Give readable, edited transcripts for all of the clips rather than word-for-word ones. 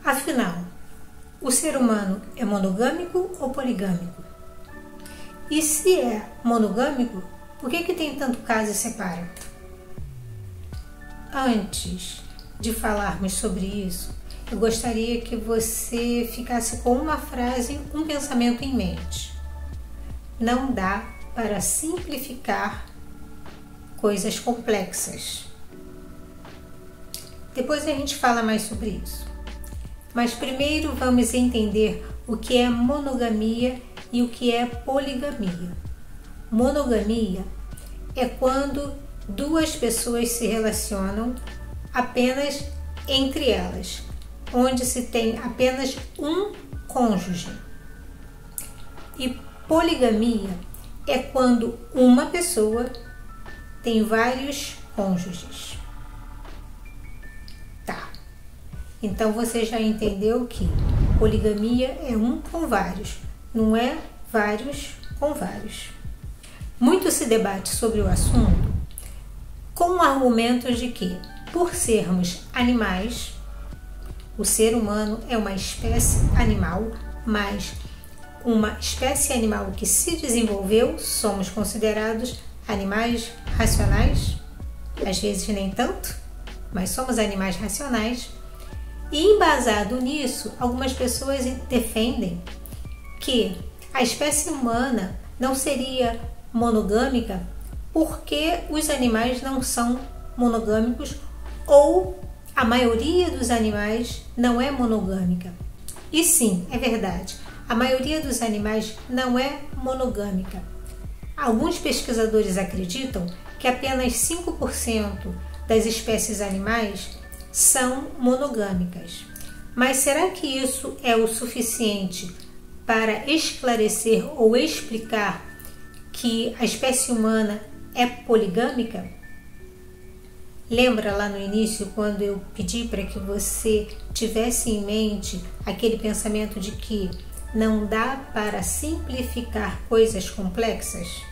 Afinal, o ser humano é monogâmico ou poligâmico? E se é monogâmico, por que tem tanto caso e separa? Antes de falarmos sobre isso, eu gostaria que você ficasse com uma frase, um pensamento em mente. Não dá para simplificar coisas complexas. Depois a gente fala mais sobre isso. Mas primeiro vamos entender o que é monogamia e o que é poligamia. Monogamia é quando duas pessoas se relacionam apenas entre elas, onde se tem apenas um cônjuge. E poligamia é quando uma pessoa tem vários cônjuges. Tá. Então você já entendeu que poligamia é um com vários, não é vários com vários. Muito se debate sobre o assunto com argumentos de que, por sermos animais, o ser humano é uma espécie animal, mas uma espécie animal que se desenvolveu, somos considerados animais racionais, às vezes nem tanto, mas somos animais racionais. E embasado nisso, algumas pessoas defendem que a espécie humana não seria monogâmica porque os animais não são monogâmicos ou a maioria dos animais não é monogâmica. E sim, é verdade, a maioria dos animais não é monogâmica. Alguns pesquisadores acreditam que apenas 5% das espécies animais são monogâmicas. Mas será que isso é o suficiente para esclarecer ou explicar que a espécie humana é poligâmica? Lembra lá no início quando eu pedi para que você tivesse em mente aquele pensamento de que não dá para simplificar coisas complexas?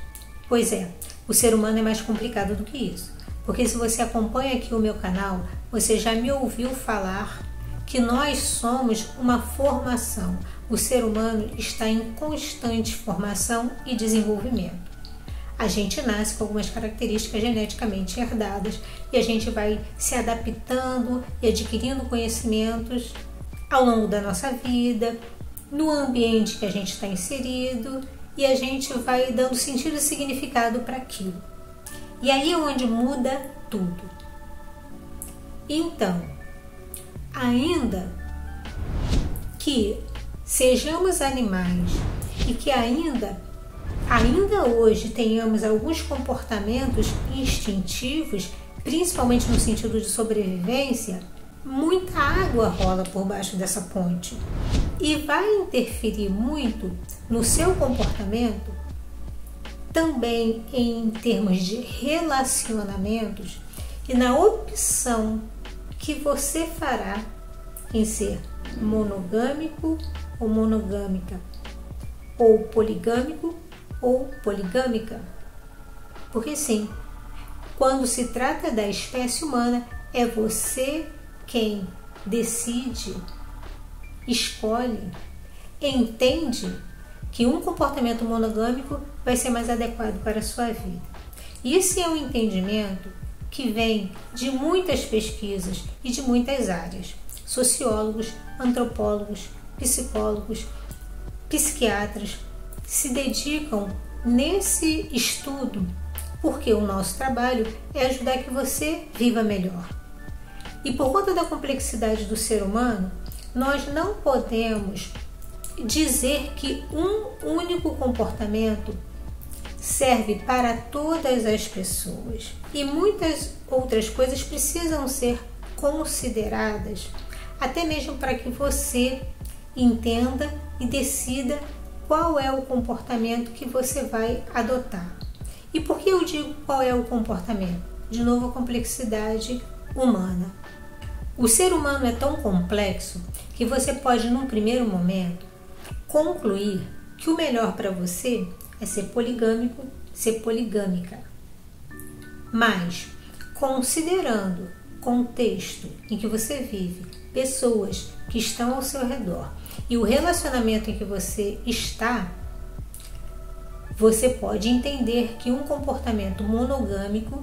Pois é, o ser humano é mais complicado do que isso. Porque se você acompanha aqui o meu canal, você já me ouviu falar que nós somos uma formação. O ser humano está em constante formação e desenvolvimento. A gente nasce com algumas características geneticamente herdadas e a gente vai se adaptando e adquirindo conhecimentos ao longo da nossa vida, no ambiente que a gente está inserido, e a gente vai dando sentido e significado para aquilo. E aí é onde muda tudo. Então, ainda que sejamos animais e que ainda hoje tenhamos alguns comportamentos instintivos, principalmente no sentido de sobrevivência, muita água rola por baixo dessa ponte e vai interferir muito no seu comportamento, também em termos de relacionamentos e na opção que você fará em ser monogâmico ou monogâmica, ou poligâmico ou poligâmica. Porque sim, quando se trata da espécie humana, é você quem decide, escolhe, entende que um comportamento monogâmico vai ser mais adequado para a sua vida. E esse é um entendimento que vem de muitas pesquisas e de muitas áreas. Sociólogos, antropólogos, psicólogos, psiquiatras se dedicam nesse estudo, porque o nosso trabalho é ajudar que você viva melhor. E por conta da complexidade do ser humano, nós não podemos dizer que um único comportamento serve para todas as pessoas. E muitas outras coisas precisam ser consideradas, até mesmo para que você entenda e decida qual é o comportamento que você vai adotar. E por que eu digo qual é o comportamento? De novo, a complexidade humana. O ser humano é tão complexo que você pode, num primeiro momento, concluir que o melhor para você é ser poligâmico, ser poligâmica. Mas, considerando o contexto em que você vive, pessoas que estão ao seu redor. E o relacionamento em que você está, você pode entender que um comportamento monogâmico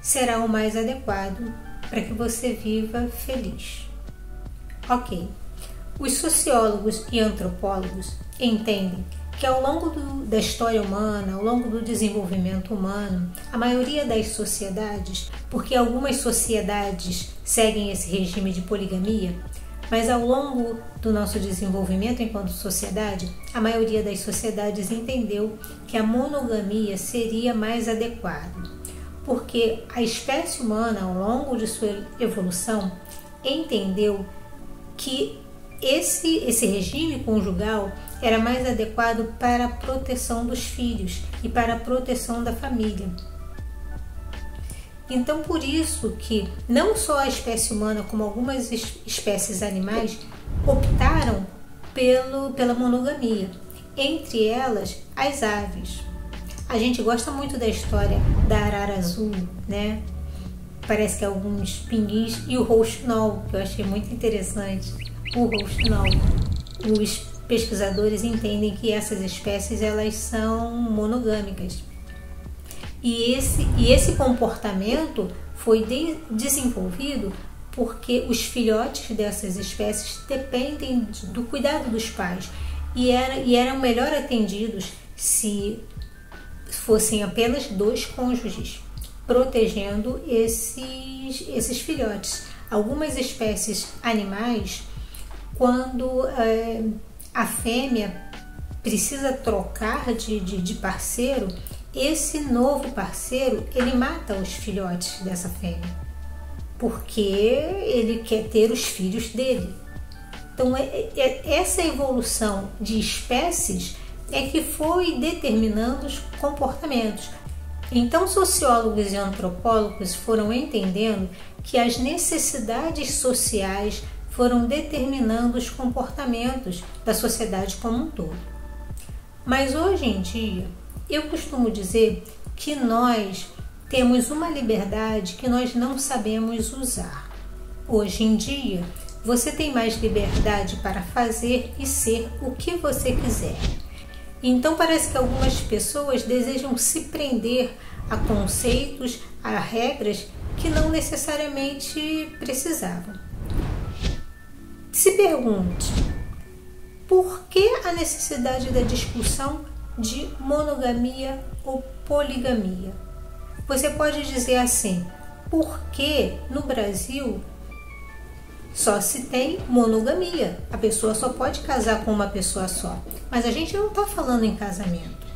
será o mais adequado para que você viva feliz. Ok. Os sociólogos e antropólogos entendem que ao longo da história humana, ao longo do desenvolvimento humano, a maioria das sociedades, porque algumas sociedades seguem esse regime de poligamia, mas ao longo do nosso desenvolvimento enquanto sociedade, a maioria das sociedades entendeu que a monogamia seria mais adequada, porque a espécie humana, ao longo de sua evolução, entendeu que esse regime conjugal era mais adequado para a proteção dos filhos e para a proteção da família. Então, por isso que não só a espécie humana, como algumas espécies animais optaram pela monogamia, entre elas as aves. A gente gosta muito da história da arara azul, né? Parece que alguns pinguins e o rouxinol, que eu achei muito interessante. O rouxinol. Os pesquisadores entendem que essas espécies elas são monogâmicas. E esse comportamento foi desenvolvido porque os filhotes dessas espécies dependem do cuidado dos pais e eram melhor atendidos se fossem apenas 2 cônjuges, protegendo esses filhotes. Algumas espécies animais, quando a fêmea precisa trocar de parceiro, esse novo parceiro ele mata os filhotes dessa fêmea, porque ele quer ter os filhos dele. Então essa evolução de espécies é que foi determinando os comportamentos. Então sociólogos e antropólogos foram entendendo que as necessidades sociais foram determinando os comportamentos da sociedade como um todo. Mas hoje em dia, eu costumo dizer que nós temos uma liberdade que nós não sabemos usar. Hoje em dia, você tem mais liberdade para fazer e ser o que você quiser. Então parece que algumas pessoas desejam se prender a conceitos, a regras que não necessariamente precisavam. Se pergunte, por que a necessidade da discussão de monogamia ou poligamia? Você pode dizer assim, porque no Brasil só se tem monogamia, a pessoa só pode casar com uma pessoa só. Mas a gente não está falando em casamento,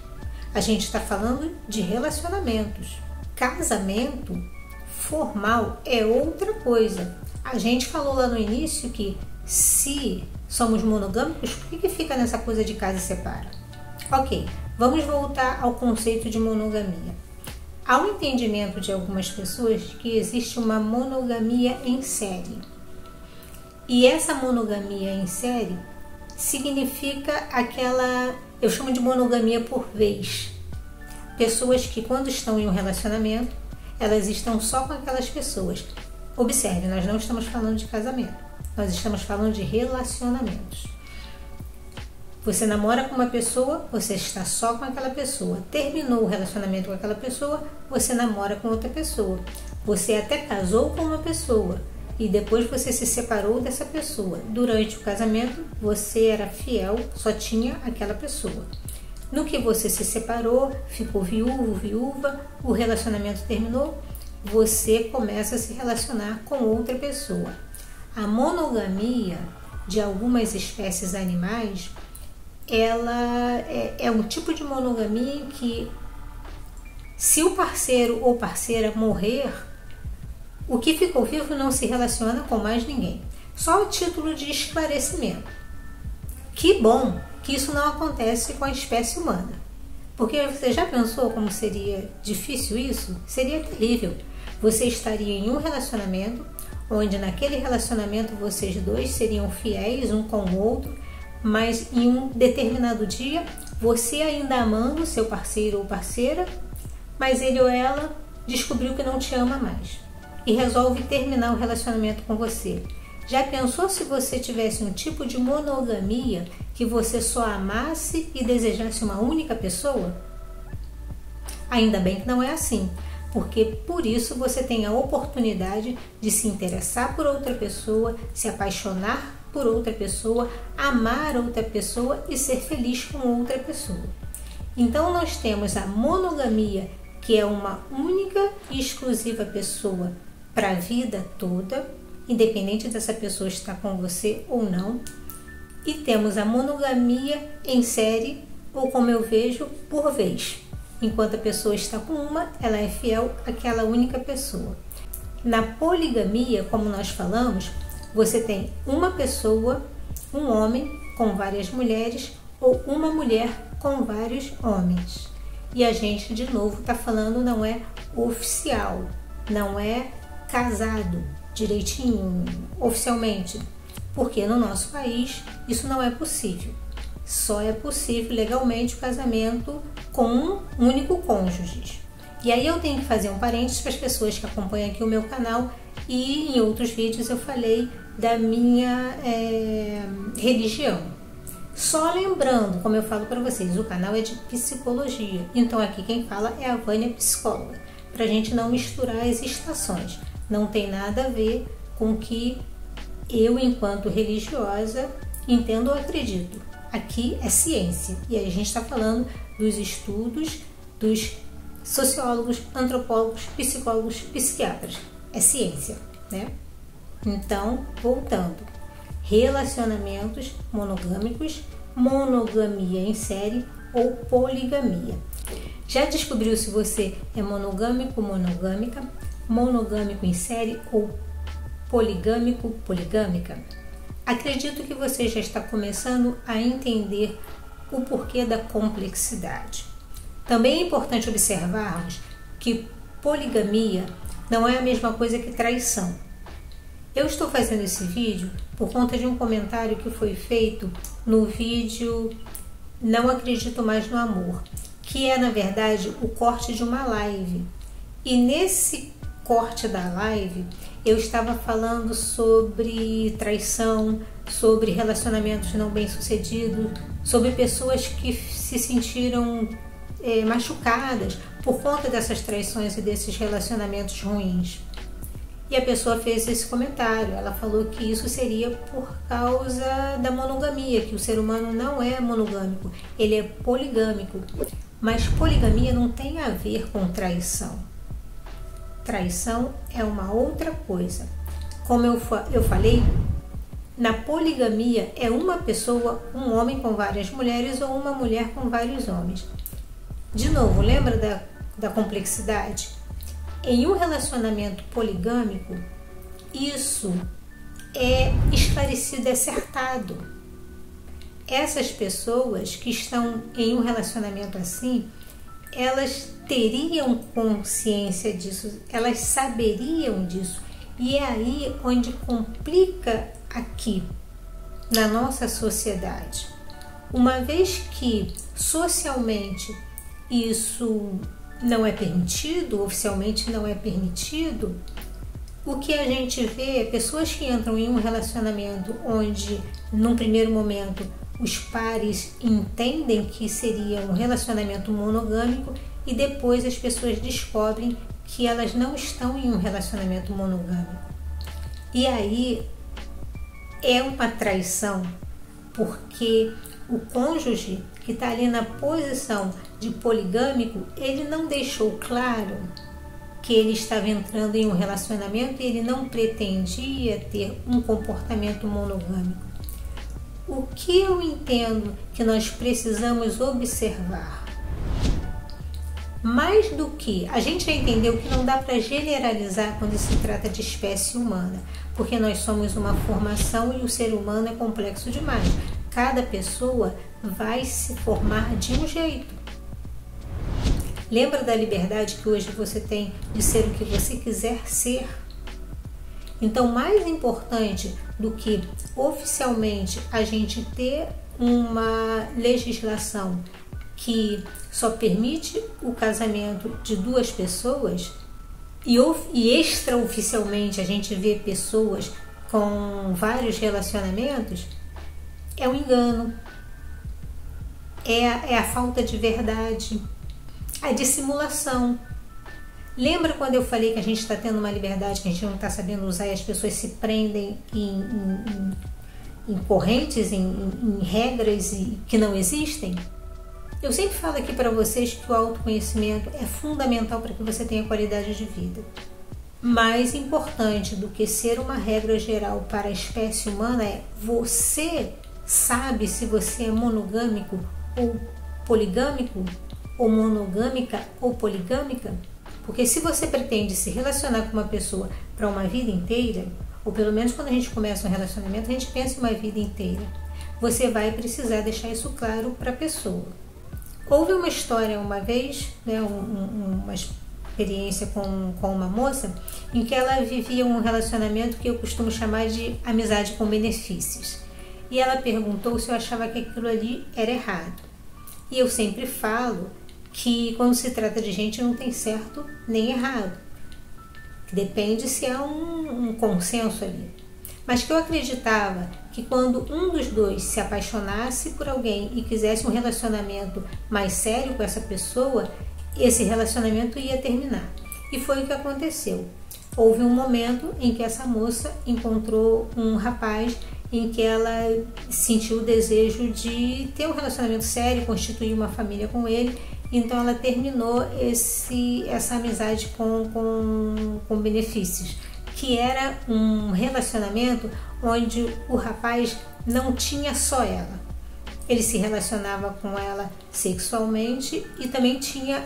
a gente está falando de relacionamentos. Casamento formal é outra coisa. A gente falou lá no início que se somos monogâmicos, por que fica nessa coisa de casa e separa? Ok, vamos voltar ao conceito de monogamia. Há um entendimento de algumas pessoas que existe uma monogamia em série. E essa monogamia em série significa aquela, eu chamo de monogamia por vez. Pessoas que quando estão em um relacionamento, elas estão só com aquelas pessoas. Observe, nós não estamos falando de casamento, nós estamos falando de relacionamentos. Você namora com uma pessoa, você está só com aquela pessoa. Terminou o relacionamento com aquela pessoa, você namora com outra pessoa. Você até casou com uma pessoa e depois você se separou dessa pessoa. Durante o casamento, você era fiel, só tinha aquela pessoa. No que você se separou, ficou viúvo, viúva, o relacionamento terminou, você começa a se relacionar com outra pessoa. A monogamia de algumas espécies animais, ela é um tipo de monogamia em que, se o parceiro ou parceira morrer, o que ficou vivo não se relaciona com mais ninguém. Só a título de esclarecimento. Que bom que isso não acontece com a espécie humana. Porque você já pensou como seria difícil isso? Seria terrível. Você estaria em um relacionamento, onde naquele relacionamento vocês dois seriam fiéis um com o outro, mas em um determinado dia, você ainda amando seu parceiro ou parceira, mas ele ou ela descobriu que não te ama mais e resolve terminar o relacionamento com você. Já pensou se você tivesse um tipo de monogamia que você só amasse e desejasse uma única pessoa? Ainda bem que não é assim, porque por isso você tem a oportunidade de se interessar por outra pessoa, se apaixonar por outra pessoa, amar outra pessoa e ser feliz com outra pessoa. Então nós temos a monogamia, que é uma única e exclusiva pessoa para a vida toda, independente dessa pessoa estar com você ou não. E temos a monogamia em série, ou como eu vejo, por vez. Enquanto a pessoa está com uma, ela é fiel àquela única pessoa. Na poligamia, como nós falamos, você tem uma pessoa, um homem com várias mulheres ou uma mulher com vários homens. E a gente, de novo, está falando não é oficial, não é casado direitinho, oficialmente, porque no nosso país isso não é possível. Só é possível legalmente o casamento com um único cônjuge. E aí eu tenho que fazer um parênteses para as pessoas que acompanham aqui o meu canal, e em outros vídeos eu falei da minha religião. Só lembrando, como eu falo para vocês, o canal é de psicologia, então aqui quem fala é a Vânia, psicóloga, para a gente não misturar as estações. Não tem nada a ver com o que eu, enquanto religiosa, entendo ou acredito. Aqui é ciência, e aí a gente está falando dos estudos dos sociólogos, antropólogos, psicólogos, psiquiatras. É ciência, né? Então, voltando. Relacionamentos monogâmicos, monogamia em série ou poligamia. Já descobriu se você é monogâmico, monogâmica, monogâmico em série ou poligâmico, poligâmica? Acredito que você já está começando a entender o porquê da complexidade. Também é importante observarmos que poligamia não é a mesma coisa que traição. Eu estou fazendo esse vídeo por conta de um comentário que foi feito no vídeo Não Acredito Mais no Amor, que é, na verdade, o corte de uma live. E nesse corte da live, eu estava falando sobre traição, sobre relacionamentos não bem-sucedidos, sobre pessoas que se sentiram machucadas por conta dessas traições e desses relacionamentos ruins. E a pessoa fez esse comentário, ela falou que isso seria por causa da monogamia, que o ser humano não é monogâmico, ele é poligâmico. Mas poligamia não tem a ver com traição. Traição é uma outra coisa. Como eu falei, na poligamia é uma pessoa, um homem com várias mulheres ou uma mulher com vários homens. De novo, lembra da complexidade? Em um relacionamento poligâmico, isso é esclarecido, é acertado. Essas pessoas que estão em um relacionamento assim, elas teriam consciência disso, elas saberiam disso. E é aí onde complica aqui, na nossa sociedade. Uma vez que socialmente isso não é permitido, oficialmente não é permitido, o que a gente vê é pessoas que entram em um relacionamento onde, num primeiro momento, os pares entendem que seria um relacionamento monogâmico e depois as pessoas descobrem que elas não estão em um relacionamento monogâmico. E aí é uma traição, porque o cônjuge que está ali na posição de poligâmico, ele não deixou claro que ele estava entrando em um relacionamento e ele não pretendia ter um comportamento monogâmico. O que eu entendo que nós precisamos observar? Mais do que a gente já entendeu que não dá para generalizar quando se trata de espécie humana, porque nós somos uma formação e o ser humano é complexo demais. Cada pessoa vai se formar de um jeito. Lembra da liberdade que hoje você tem de ser o que você quiser ser? Então, mais importante do que oficialmente a gente ter uma legislação que só permite o casamento de duas pessoas e extraoficialmente a gente vê pessoas com vários relacionamentos é o engano, é a falta de verdade, a dissimulação. Lembra quando eu falei que a gente está tendo uma liberdade que a gente não está sabendo usar e as pessoas se prendem em correntes, em regras que não existem? Eu sempre falo aqui para vocês que o autoconhecimento é fundamental para que você tenha qualidade de vida. Mais importante do que ser uma regra geral para a espécie humana é você sabe se você é monogâmico ou poligâmico, ou monogâmica ou poligâmica? Porque se você pretende se relacionar com uma pessoa para uma vida inteira, ou pelo menos quando a gente começa um relacionamento, a gente pensa em uma vida inteira, você vai precisar deixar isso claro para a pessoa. Houve uma história uma vez, né, uma experiência com uma moça, em que ela vivia um relacionamento que eu costumo chamar de amizade com benefícios. E ela perguntou se eu achava que aquilo ali era errado. E eu sempre falo que quando se trata de gente não tem certo nem errado. Depende se há um consenso ali. Mas que eu acreditava que quando um dos dois se apaixonasse por alguém e quisesse um relacionamento mais sério com essa pessoa, esse relacionamento ia terminar. E foi o que aconteceu. Houve um momento em que essa moça encontrou um rapaz em que ela sentiu o desejo de ter um relacionamento sério, constituir uma família com ele. Então ela terminou essa amizade com benefícios, que era um relacionamento onde o rapaz não tinha só ela. Ele se relacionava com ela sexualmente e também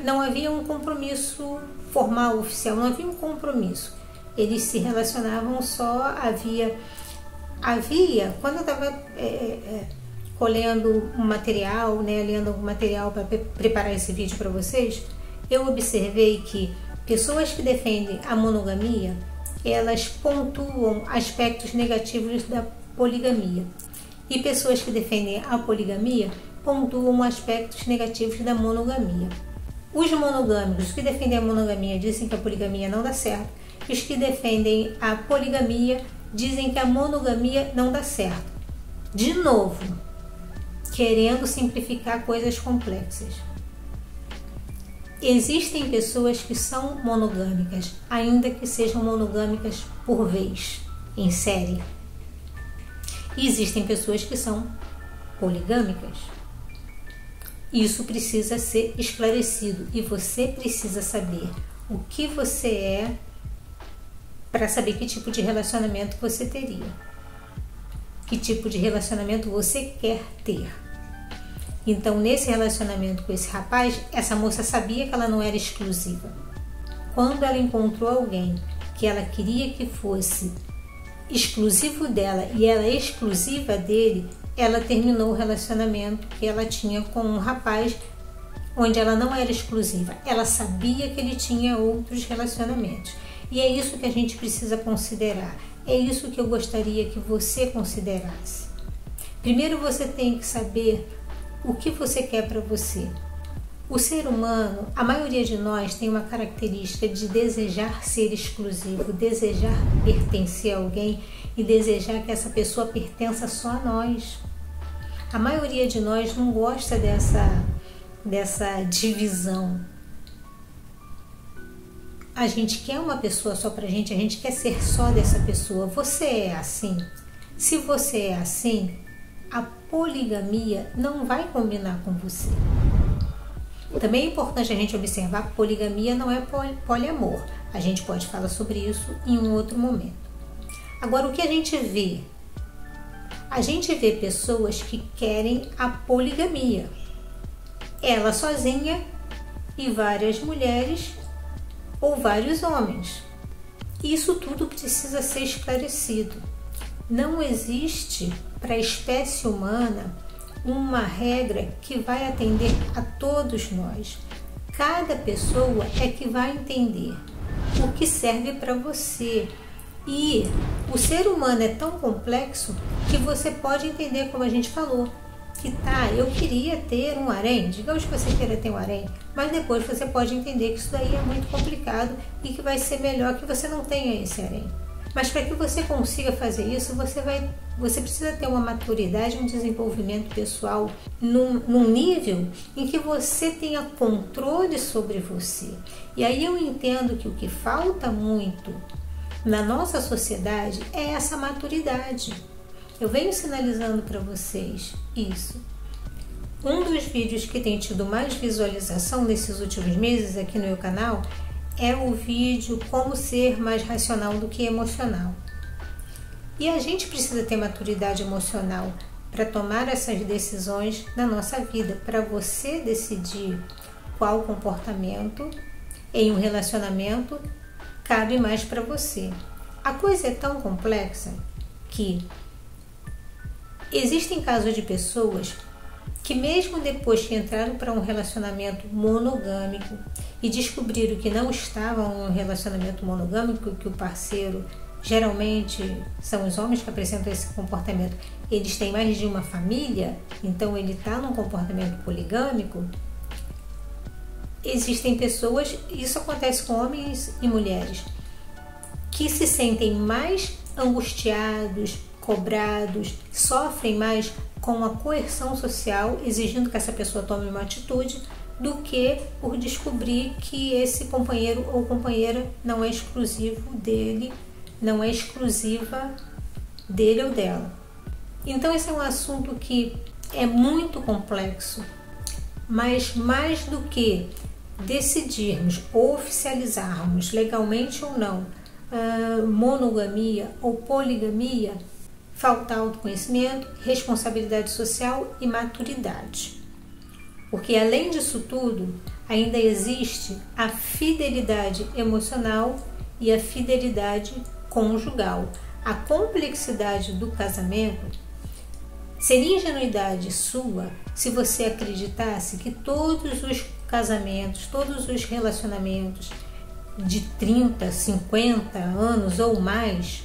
não havia um compromisso formal, oficial, não havia um compromisso. Eles se relacionavam só, havia quando eu estava colhendo um material, né, lendo algum material para preparar esse vídeo para vocês, eu observei que pessoas que defendem a monogamia, elas pontuam aspectos negativos da poligamia. E pessoas que defendem a poligamia pontuam aspectos negativos da monogamia. Os monogâmicos que defendem a monogamia dizem que a poligamia não dá certo. E os que defendem a poligamia dizem que a monogamia não dá certo. De novo, querendo simplificar coisas complexas. Existem pessoas que são monogâmicas, ainda que sejam monogâmicas por vez, em série. E existem pessoas que são poligâmicas. Isso precisa ser esclarecido e você precisa saber o que você é para saber que tipo de relacionamento você teria. Que tipo de relacionamento você quer ter. Então, nesse relacionamento com esse rapaz, essa moça sabia que ela não era exclusiva. Quando ela encontrou alguém que ela queria que fosse exclusivo dela e ela exclusiva dele, ela terminou o relacionamento que ela tinha com um rapaz onde ela não era exclusiva. Ela sabia que ele tinha outros relacionamentos. E é isso que a gente precisa considerar. É isso que eu gostaria que você considerasse. Primeiro você tem que saber o que você quer para você. O ser humano, a maioria de nós tem uma característica de desejar ser exclusivo, desejar pertencer a alguém e desejar que essa pessoa pertença só a nós. A maioria de nós não gosta dessa divisão. A gente quer uma pessoa só pra gente, a gente quer ser só dessa pessoa. Você é assim? Se você é assim, a poligamia não vai combinar com você. Também é importante a gente observar que poligamia não é poliamor. A gente pode falar sobre isso em um outro momento. Agora, o que a gente vê? A gente vê pessoas que querem a poligamia. Ela sozinha e várias mulheres ou vários homens. Isso tudo precisa ser esclarecido. Não existe para a espécie humana uma regra que vai atender a todos nós. Cada pessoa é que vai entender o que serve para você. E o ser humano é tão complexo que você pode entender, como a gente falou, que eu queria ter um harém, digamos que você queira ter um harém, mas depois você pode entender que isso daí é muito complicado e que vai ser melhor que você não tenha esse harém. Mas para que você consiga fazer isso, você precisa ter uma maturidade, um desenvolvimento pessoal num nível em que você tenha controle sobre você. E aí eu entendo que o que falta muito na nossa sociedade é essa maturidade. Eu venho sinalizando para vocês isso. Um dos vídeos que tem tido mais visualização nesses últimos meses aqui no meu canal é o vídeo Como Ser Mais Racional do que Emocional. E a gente precisa ter maturidade emocional para tomar essas decisões na nossa vida, para você decidir qual comportamento em um relacionamento cabe mais para você. A coisa é tão complexa que existem casos de pessoas que mesmo depois que entraram para um relacionamento monogâmico e descobriram que não estavam em um relacionamento monogâmico, que o parceiro, geralmente são os homens que apresentam esse comportamento, eles têm mais de uma família, então ele está num comportamento poligâmico. Existem pessoas, isso acontece com homens e mulheres, que se sentem mais angustiados, cobrados, sofrem mais com a coerção social, exigindo que essa pessoa tome uma atitude, do que por descobrir que esse companheiro ou companheira não é exclusivo dele, não é exclusiva dele ou dela. Então esse é um assunto que é muito complexo, mas mais do que decidirmos ou oficializarmos legalmente ou não monogamia ou poligamia, falta autoconhecimento, responsabilidade social e maturidade. Porque além disso tudo, ainda existe a fidelidade emocional e a fidelidade conjugal. A complexidade do casamento seria ingenuidade sua se você acreditasse que todos os casamentos, todos os relacionamentos de 30, 50 anos ou mais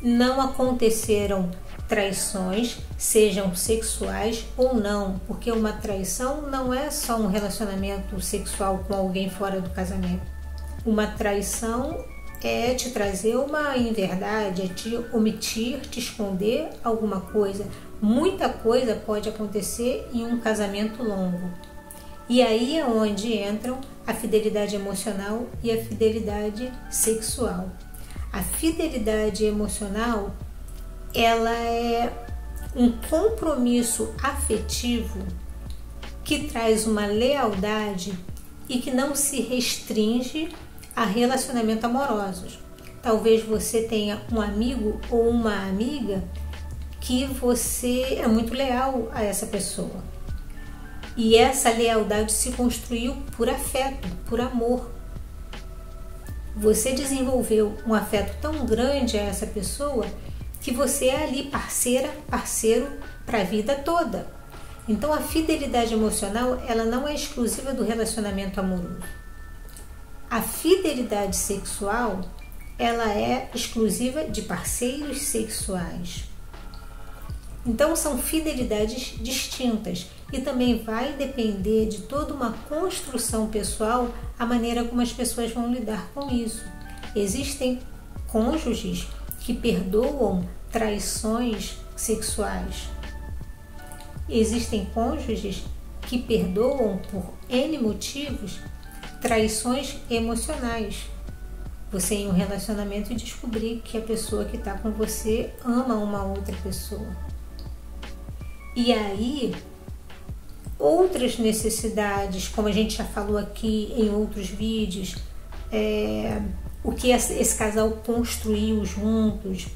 não aconteceram traições, sejam sexuais ou não, porque uma traição não é só um relacionamento sexual com alguém fora do casamento. Uma traição é te trazer uma inverdade, é te omitir, te esconder alguma coisa. Muita coisa pode acontecer em um casamento longo. E aí é onde entram a fidelidade emocional e a fidelidade sexual. A fidelidade emocional, ela é um compromisso afetivo que traz uma lealdade e que não se restringe a relacionamentos amorosos. Talvez você tenha um amigo ou uma amiga que você é muito leal a essa pessoa. E essa lealdade se construiu por afeto, por amor. Você desenvolveu um afeto tão grande a essa pessoa que você é ali parceiro para a vida toda. Então a fidelidade emocional, ela não é exclusiva do relacionamento amoroso. A fidelidade sexual, ela é exclusiva de parceiros sexuais. Então são fidelidades distintas e também vai depender de toda uma construção pessoal a maneira como as pessoas vão lidar com isso. Existem cônjuges que perdoam traições sexuais. Existem cônjuges que perdoam por N motivos traições emocionais. Você em um relacionamento e descobrir que a pessoa que está com você ama uma outra pessoa. E aí, outras necessidades, como a gente já falou aqui em outros vídeos, o que esse casal construiu juntos,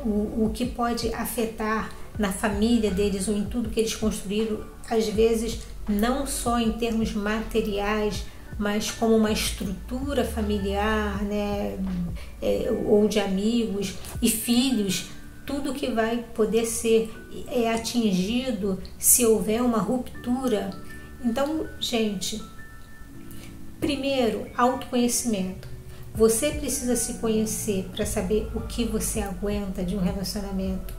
o que pode afetar na família deles ou em tudo que eles construíram, às vezes não só em termos materiais, mas como uma estrutura familiar, né, ou de amigos e filhos, tudo que vai poder ser atingido se houver uma ruptura. Então, gente, primeiro, autoconhecimento. Você precisa se conhecer para saber o que você aguenta de um relacionamento.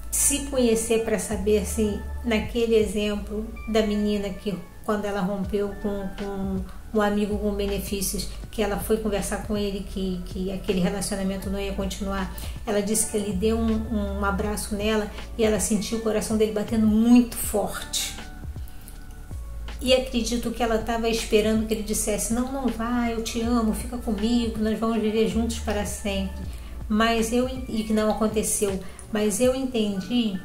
Se conhecer para saber, assim, naquele exemplo da menina que quando ela rompeu com um amigo com benefícios, que ela foi conversar com ele que aquele relacionamento não ia continuar. Ela disse que ele deu um abraço nela e ela sentiu o coração dele batendo muito forte. E acredito que ela estava esperando que ele dissesse: não, não vai, eu te amo, fica comigo, nós vamos viver juntos para sempre. E que não aconteceu. Mas eu entendi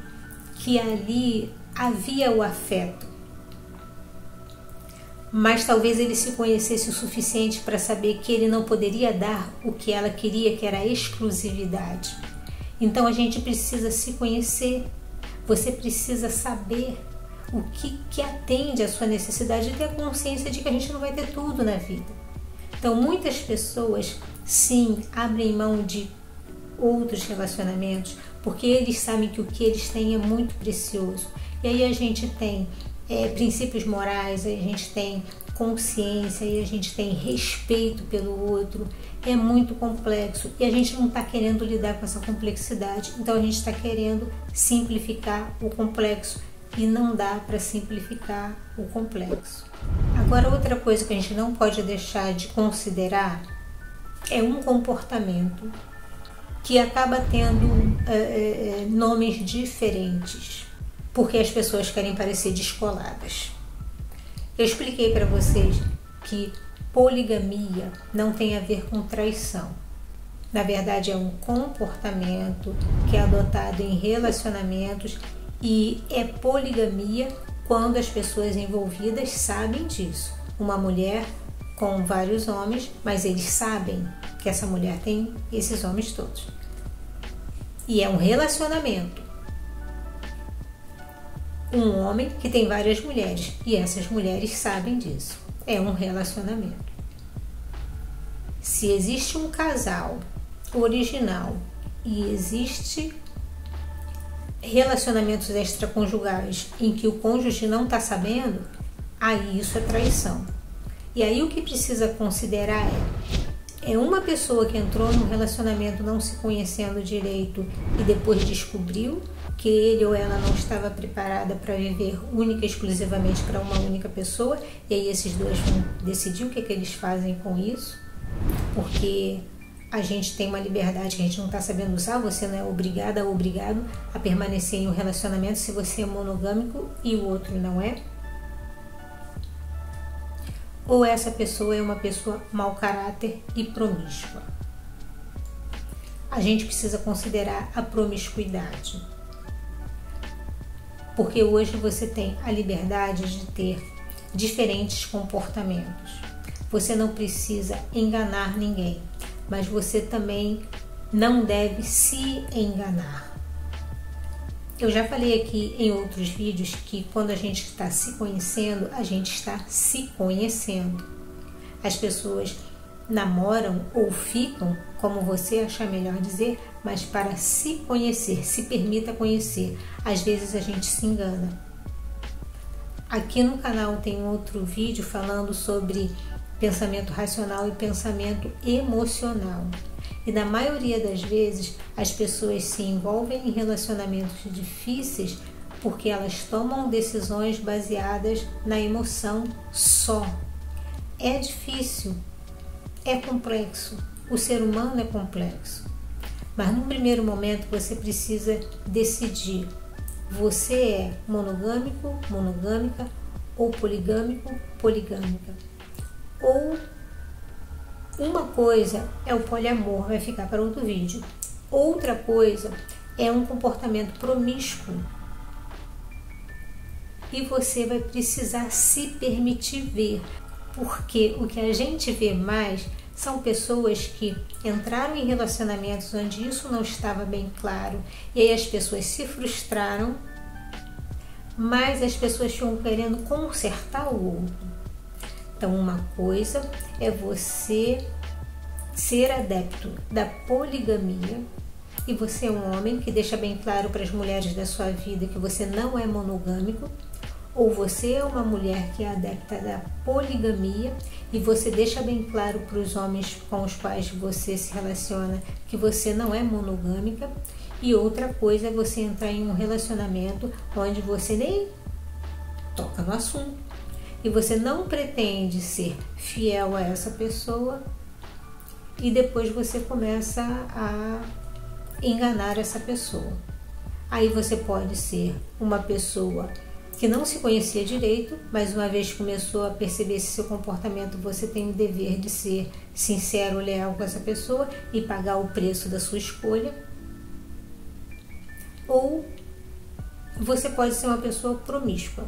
que ali havia o afeto. Mas talvez ele se conhecesse o suficiente para saber que ele não poderia dar o que ela queria, que era a exclusividade. Então a gente precisa se conhecer. Você precisa saber o que atende à sua necessidade e ter a consciência de que a gente não vai ter tudo na vida. Então muitas pessoas, sim, abrem mão de outros relacionamentos porque eles sabem que o que eles têm é muito precioso. E aí a gente tem princípios morais, a gente tem consciência e a gente tem respeito pelo outro. É muito complexo e a gente não está querendo lidar com essa complexidade. Então a gente está querendo simplificar o complexo e não dá para simplificar o complexo. Agora, outra coisa que a gente não pode deixar de considerar é um comportamento que acaba tendo nomes diferentes, porque as pessoas querem parecer descoladas. Eu expliquei para vocês que poligamia não tem a ver com traição. Na verdade, é um comportamento que é adotado em relacionamentos e é poligamia quando as pessoas envolvidas sabem disso. Uma mulher com vários homens, mas eles sabem que essa mulher tem esses homens todos. E é um relacionamento. Um homem que tem várias mulheres e essas mulheres sabem disso. É um relacionamento. Se existe um casal original e existe relacionamentos extraconjugais em que o cônjuge não está sabendo, aí isso é traição. E aí o que precisa considerar é uma pessoa que entrou num relacionamento não se conhecendo direito e depois descobriu que ele ou ela não estava preparada para viver única e exclusivamente para uma única pessoa, e aí esses dois vão decidir o que eles fazem com isso, porque a gente tem uma liberdade que a gente não está sabendo usar. Você não é obrigada ou obrigado a permanecer em um relacionamento se você é monogâmico e o outro não é. Ou essa pessoa é uma pessoa mau caráter e promíscua. A gente precisa considerar a promiscuidade. Porque hoje você tem a liberdade de ter diferentes comportamentos. Você não precisa enganar ninguém, mas você também não deve se enganar. Eu já falei aqui em outros vídeos que quando a gente está se conhecendo, a gente está se conhecendo. As pessoas namoram ou ficam, como você achar melhor dizer, mas para se conhecer, se permita conhecer. Às vezes a gente se engana. Aqui no canal tem outro vídeo falando sobre pensamento racional e pensamento emocional. E na maioria das vezes as pessoas se envolvem em relacionamentos difíceis porque elas tomam decisões baseadas na emoção só. É difícil, é complexo, o ser humano é complexo. Mas no primeiro momento você precisa decidir: você é monogâmico, monogâmica, ou poligâmico, poligâmica. Ou uma coisa é o poliamor, vai ficar para outro vídeo. Outra coisa é um comportamento promíscuo. E você vai precisar se permitir ver, porque o que a gente vê mais são pessoas que entraram em relacionamentos onde isso não estava bem claro, e aí as pessoas se frustraram, mas as pessoas ficam querendo consertar o outro. Então, uma coisa é você ser adepto da poligamia e você é um homem que deixa bem claro para as mulheres da sua vida que você não é monogâmico, ou você é uma mulher que é adepta da poligamia e você deixa bem claro para os homens com os quais você se relaciona que você não é monogâmica. E outra coisa é você entrar em um relacionamento onde você nem toca no assunto e você não pretende ser fiel a essa pessoa e depois você começa a enganar essa pessoa. Aí você pode ser uma pessoa que não se conhecia direito, mas uma vez que começou a perceber esse seu comportamento, você tem o dever de ser sincero, leal com essa pessoa e pagar o preço da sua escolha. Ou você pode ser uma pessoa promíscua,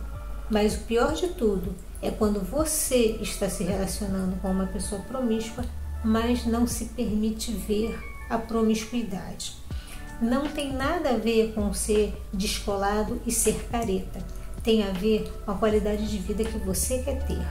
mas o pior de tudo é quando você está se relacionando com uma pessoa promíscua, mas não se permite ver a promiscuidade. Não tem nada a ver com ser descolado e ser careta. Tem a ver com a qualidade de vida que você quer ter.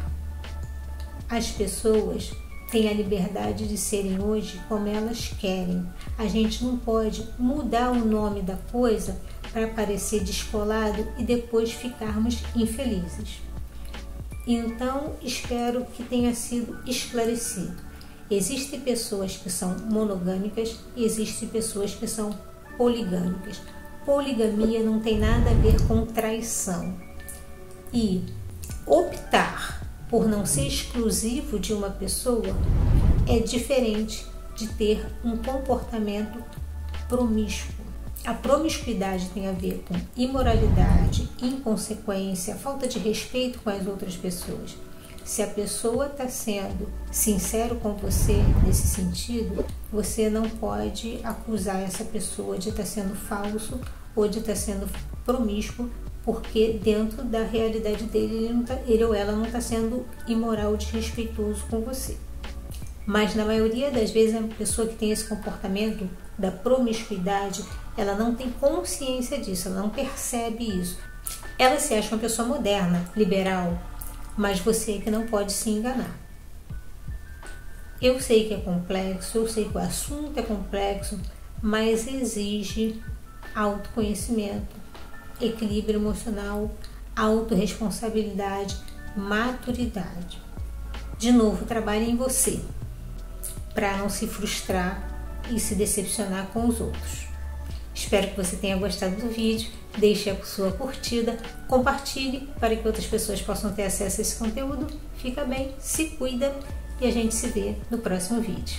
As pessoas têm a liberdade de serem hoje como elas querem. A gente não pode mudar o nome da coisa para parecer descolado e depois ficarmos infelizes. Então, espero que tenha sido esclarecido. Existem pessoas que são monogâmicas e existem pessoas que são poligâmicas. Poligamia não tem nada a ver com traição. E optar por não ser exclusivo de uma pessoa é diferente de ter um comportamento promíscuo. A promiscuidade tem a ver com imoralidade, inconsequência, falta de respeito com as outras pessoas. Se a pessoa está sendo sincero com você nesse sentido, você não pode acusar essa pessoa de estar sendo falso ou de estar sendo promíscuo, porque dentro da realidade dele, ele ou ela não está sendo imoral ou desrespeitoso com você. Mas na maioria das vezes a pessoa que tem esse comportamento da promiscuidade, ela não tem consciência disso, ela não percebe isso. Ela se acha uma pessoa moderna, liberal, mas você é que não pode se enganar. Eu sei que é complexo, eu sei que o assunto é complexo, mas exige autoconhecimento, equilíbrio emocional, autorresponsabilidade, maturidade. De novo, trabalhe em você, para não se frustrar e se decepcionar com os outros. Espero que você tenha gostado do vídeo, deixe a sua curtida, compartilhe para que outras pessoas possam ter acesso a esse conteúdo. Fica bem, se cuida e a gente se vê no próximo vídeo.